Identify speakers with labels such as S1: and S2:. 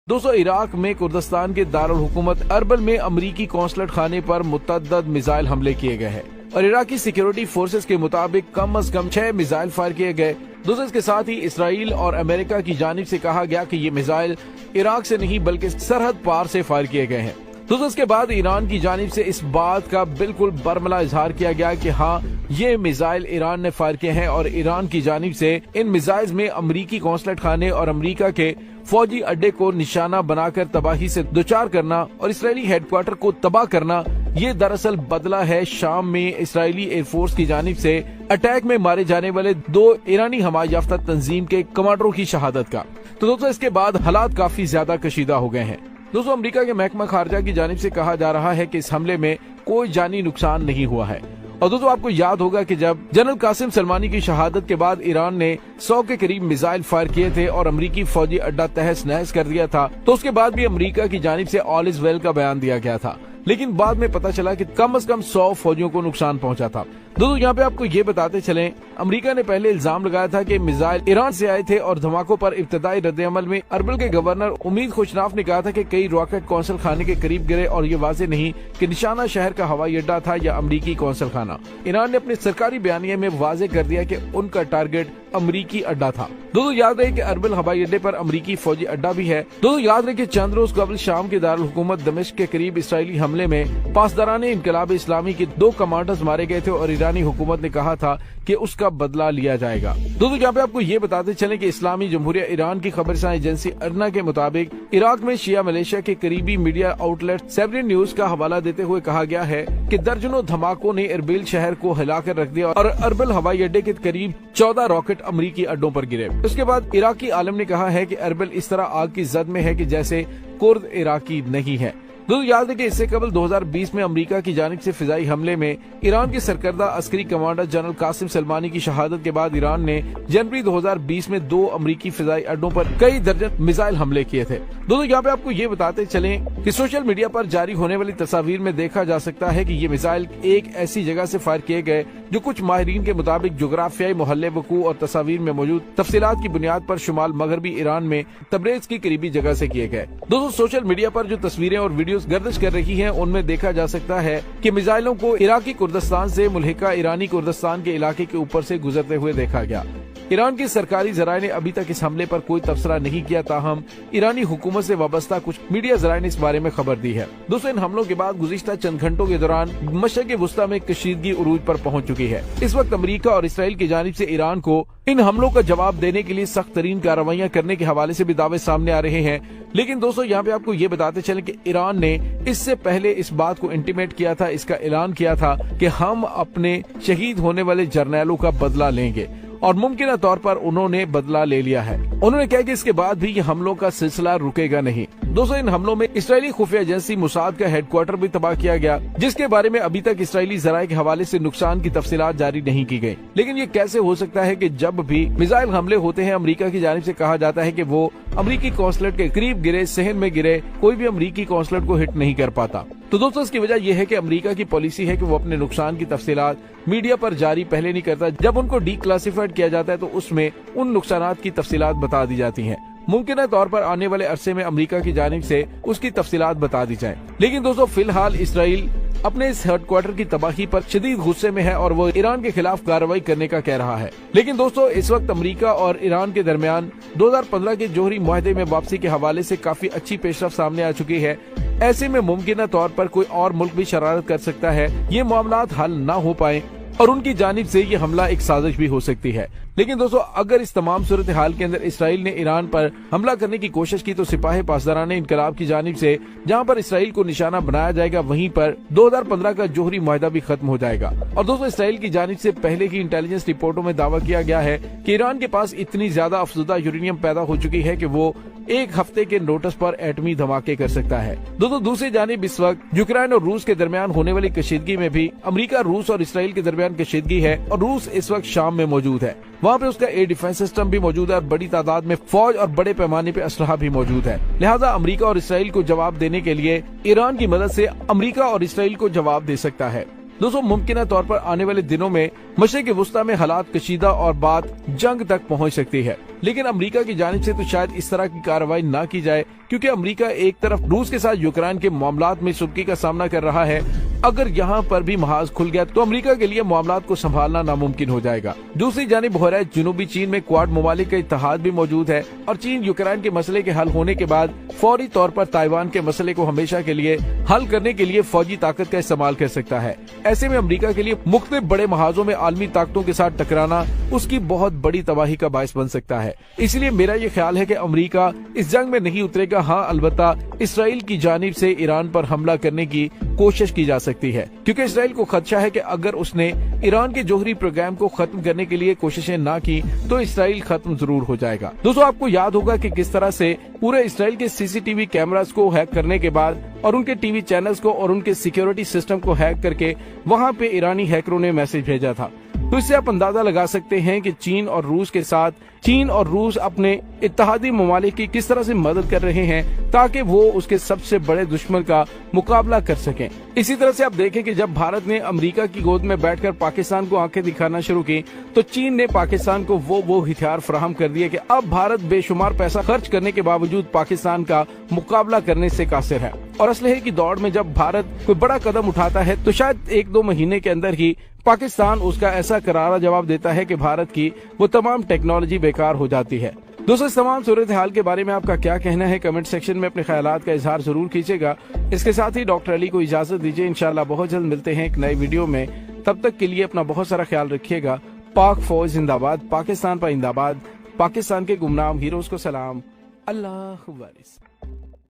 S1: दोस्तों, इराक में कुर्दिस्तान के दारुल-हुकूमत अरबिल में अमरीकी कौंसलेट खाने पर मुतअद्दिद मिसाइल हमले किए गए हैं और इराकी सिक्योरिटी फोर्सेस के मुताबिक कम अज कम 6 मिसाइल फायर किए गए। दोस्तों, इसके साथ ही इसराइल और अमेरिका की जानिब से कहा गया कि ये मिसाइल इराक से नहीं बल्कि सरहद पार से फायर किए गए हैं। दोस्तों, इसके बाद ईरान की जानिब से इस बात का बिल्कुल बरमला इजहार किया गया कि हाँ, ये मिसाइल ईरान ने फायर किए हैं और ईरान की जानिब से इन मिसाइल में अमरीकी कौंसलेट खाने और अमरीका के फौजी अड्डे को निशाना बनाकर तबाही से दोचार करना और इसराइली हेडक्वार्टर को तबाह करना, ये दरअसल बदला है शाम में इसराइली एयरफोर्स की जानिब से अटैक में मारे जाने वाले 2 ईरानी हमाया याफ्ता तंजीम के कमांडरों की शहादत का। तो दोस्तों, इसके बाद हालात काफी ज्यादा कशीदा हो गए हैं। दोस्तों, अमेरिका के महकमा खारजा की जानिब से कहा जा रहा है कि इस हमले में कोई जानी नुकसान नहीं हुआ है। और दोस्तों, आपको याद होगा कि जब जनरल कासिम सलमानी की शहादत के बाद ईरान ने 100 के करीब मिसाइल फायर किए थे और अमरीकी फौजी अड्डा तहस नहस कर दिया था, तो उसके बाद भी अमरीका की जानिब से ऑल इज वेल का बयान दिया गया था, लेकिन बाद में पता चला कि कम से कम 100 फौजियों को नुकसान पहुंचा था। दोस्तों, यहाँ पे आपको ये बताते चलें, अमेरिका ने पहले इल्जाम लगाया था कि मिसाइल ईरान से आए थे और धमाकों पर इब्तदाई रद्द-ए-अमल में अरबिल के गवर्नर उम्मीद खुशनाफ ने कहा था कि कई रॉकेट कौंसल खाने के करीब गिरे और ये वाज़ेह नहीं कि निशाना शहर का हवाई अड्डा था या अमरीकी कौंसल खाना। ईरान ने अपने सरकारी बयानिए में वाज़ेह कर दिया कि उनका टारगेट अमरीकी अड्डा था। दोस्तों, याद रहे कि अरबिल हवाई अड्डे पर अमरीकी फौजी अड्डा भी है। दोस्तों, याद रहे कि चंद रोज कबल शाम के दारुल हुकूमत दमिश्क के करीब इसराइली हमले में पासदाराने इनकलाब इस्लामी के 2 कमांडर्स मारे गए थे और ईरानी हुकूमत ने कहा था कि उसका बदला लिया जाएगा। दोस्तों, यहाँ पे आपको ये बताते चलें कि इस्लामी जमहूरिया ईरान की खबरसां एजेंसी अरना के मुताबिक इराक में शिया मलेशिया के करीबी मीडिया आउटलेट सेवरिन न्यूज का हवाला देते हुए कहा गया है कि दर्जनों धमाकों ने अरबिल शहर को हिलाकर रख दिया और अरबिल हवाई अड्डे के करीब 14 रॉकेट अमरीकी अड्डों पर गिरे। उसके बाद इराकी आलम ने कहा है कि अरबिल इस तरह आग की जद में है कि जैसे कुर्द इराकी नहीं है। दोस्तों, याद है कि इससे कबल 2020 में अमेरिका की जानिब से फिजाई हमले में ईरान के सरकर्दा Askari commander general Qasem Salmani की शहादत के बाद ईरान ने जनवरी 2020 में 2 अमरीकी फिजाई अड्डों पर कई दर्जन मिसाइल हमले किए थे। दोस्तों, यहाँ पे आपको ये बताते चलें कि सोशल मीडिया पर जारी होने वाली तस्वीर में देखा जा सकता है कि ये मिसाइल एक ऐसी जगह से फायर किए गए जो कुछ माहिरीन के मुताबिक जोग्राफियाई मोहल्ले वकू और तस्वीर में मौजूद तफसीलात की बुनियाद पर शुमाल मगरबी ईरान में तबरेज की करीबी जगह से किए गए। दोस्तों, सोशल मीडिया पर जो तस्वीरें और वीडियो गर्दिश कर रही हैं, उनमें देखा जा सकता है कि मिसाइलों को इराकी कुर्दिस्तान से मुल्हिका ईरानी कुर्दिस्तान के इलाके के ऊपर से गुजरते हुए देखा गया। ईरान की सरकारी जराये ने अभी तक इस हमले पर कोई तबसरा नहीं किया, ताहम ईरानी हुकूमत से वाबस्ता कुछ मीडिया जराये ने इस बारे में खबर दी है। दोस्तों, इन हमलों के बाद गुज़िश्ता चंद घंटों के दौरान मशरिक़ वुस्ता में कशीदगी उरूज पर पहुंच चुकी है। इस वक्त अमेरिका और इसराइल की जानिब से ईरान को इन हमलों का जवाब देने के लिए सख्त तरीन कार्रवाइयां करने के हवाले से भी दावे सामने आ रहे हैं। लेकिन दोस्तों, यहाँ पे आपको ये बताते चलें कि ईरान ने इससे पहले इस बात को इंटीमेट किया था, इसका ऐलान किया था कि हम अपने शहीद होने वाले जर्नैलों का बदला लेंगे और मुमकिन तौर पर उन्होंने बदला ले लिया है। उन्होंने कहा कि इसके बाद भी ये हमलों का सिलसिला रुकेगा नहीं। दोस्तों, इन हमलों में इसराइली खुफिया एजेंसी मुसाद का हेडक्वार्टर भी तबाह किया गया, जिसके बारे में अभी तक इसराइली जराये के हवाले से नुकसान की तफसीलात जारी नहीं की गई। लेकिन ये कैसे हो सकता है कि जब भी मिसाइल हमले होते हैं, अमेरिका की जानिब से कहा जाता है कि वो अमरीकी कौंसलेट के करीब गिरे, सहन में गिरे, कोई भी अमरीकी कौंसलेट को हिट नहीं कर पाता। तो दोस्तों, इसकी वजह यह है कि अमेरिका की पॉलिसी है कि वो अपने नुकसान की तफसीलात मीडिया पर जारी पहले नहीं करता। जब उनको डीक्लासिफाइड किया जाता है तो उसमें उन नुकसानात की तफसीलात बता दी जाती हैं। मुमकिन तौर पर आने वाले अरसे में अमेरिका की जानिब से उसकी तफसीलात बता दी जाए। लेकिन दोस्तों, फिलहाल इसराइल अपने इस हेडक्वार्टर की तबाही पर शदीद गुस्से में है और वो ईरान के खिलाफ कार्रवाई करने का कह रहा है। लेकिन दोस्तों, इस वक्त अमेरिका और ईरान के दरमियान 2015 के जोहरी मुआहदे में वापसी के हवाले से काफी अच्छी पेशरफ्त सामने आ चुकी है। ऐसे में मुमकिन तौर पर कोई और मुल्क भी शरारत कर सकता है, ये मामलात हल न हो पाए और उनकी जानिब से ये हमला एक साजिश भी हो सकती है। लेकिन दोस्तों, अगर इस तमाम सूरत हाल के अंदर इसराइल ने ईरान पर हमला करने की कोशिश की तो सिपाही पासदाराने इनकलाब की जानिब से जहां पर इसराइल को निशाना बनाया जाएगा, वहीं पर 2015 का जोहरी मुआहदा भी खत्म हो जाएगा। और दोस्तों, इसराइल की जानिब से पहले की इंटेलिजेंस रिपोर्टों में दावा किया गया है कि ईरान के पास इतनी ज्यादा अफजुदा यूरेनियम पैदा हो चुकी है कि वो 1 हफ्ते के नोटिस पर एटमी धमाके कर सकता है। दोस्तों, दूसरी जानिब इस वक्त यूक्रेन और रूस के दरमियान होने वाली कशीदगी में भी अमेरिका, रूस और इसराइल के दरमियान कशीदगी है और रूस इस वक्त शाम में मौजूद है। वहाँ पे उसका एयर डिफेंस सिस्टम भी मौजूद है और बड़ी तादाद में फौज और बड़े पैमाने पे असलहा भी मौजूद है। लिहाजा अमेरिका और इसराइल को जवाब देने के लिए ईरान की मदद से अमेरिका और इसराइल को जवाब दे सकता है। दोस्तों मुमकिन तौर पर आने वाले दिनों में मशरिक़ वस्ता में हालात कशीदा और बात जंग तक पहुंच सकती है, लेकिन अमेरिका की जानिब से तो शायद इस तरह की कार्रवाई ना की जाए, क्योंकि अमेरिका एक तरफ रूस के साथ यूक्रेन के मामलात में सुर्खी का सामना कर रहा है। अगर यहाँ पर भी महाज खुल गया तो अमेरिका के लिए मामलात को संभालना नामुमकिन हो जाएगा। दूसरी जानिब हो रहा है जनूबी चीन में क्वाड ममालिक का इत्तेहाद भी मौजूद है और चीन यूक्रेन के मसले के हल होने के बाद फौरी तौर पर ताइवान के मसले को हमेशा के लिए हल करने के लिए फौजी ताकत का इस्तेमाल कर सकता है। ऐसे में अमेरिका के लिए मुख्तलिफ बड़े महाजों में आलमी ताकतों के साथ टकराना उसकी बहुत बड़ी तबाही का बायस बन सकता है। इसलिए मेरा ये ख्याल है कि अमेरिका इस जंग में नहीं उतरेगा। हाँ, अलबत्ता इसराइल की जानिब से ईरान पर हमला करने की कोशिश की जा सकती है, क्योंकि इसराइल को खदशा है कि अगर उसने ईरान के जोहरी प्रोग्राम को खत्म करने के लिए कोशिशें ना की तो इसराइल खत्म जरूर हो जाएगा। दोस्तों आपको याद होगा कि किस तरह से पूरे इसराइल के सीसीटीवी कैमरास को हैक करने के बाद और उनके टीवी चैनल्स को और उनके सिक्योरिटी सिस्टम को हैक करके वहां पे ईरानी हैकरों ने मैसेज भेजा था। तो इससे आप अंदाजा लगा सकते हैं कि चीन और रूस अपने इत्तेहादी ममालिक की किस तरह से मदद कर रहे हैं ताकि वो उसके सबसे बड़े दुश्मन का मुकाबला कर सकें। इसी तरह से आप देखें कि जब भारत ने अमेरिका की गोद में बैठकर पाकिस्तान को आंखें दिखाना शुरू की तो चीन ने पाकिस्तान को वो हथियार फराहम कर दिए कि अब भारत बेशुमार पैसा खर्च करने के बावजूद पाकिस्तान का मुकाबला करने से कासिर है। और असलहे की दौड़ में जब भारत कोई बड़ा कदम उठाता है तो शायद 1-2 महीने के अंदर ही पाकिस्तान उसका ऐसा करारा जवाब देता है कि भारत की वो तमाम टेक्नोलॉजी बेकार हो जाती है। दोस्तों इस तमाम सूरत हाल के बारे में आपका क्या कहना है, कमेंट सेक्शन में अपने ख्यालात का इजहार जरूर कीजिएगा। इसके साथ ही डॉक्टर अली को इजाजत दीजिए। इंशाल्लाह बहुत जल्द मिलते हैं एक नई वीडियो में। तब तक के लिए अपना बहुत सारा ख्याल रखिएगा। पाक फौज जिंदाबाद, पाकिस्तान पर जिंदाबाद, पाकिस्तान के गुमनाम हीरोज को सलाम। अल्लाह वारिस।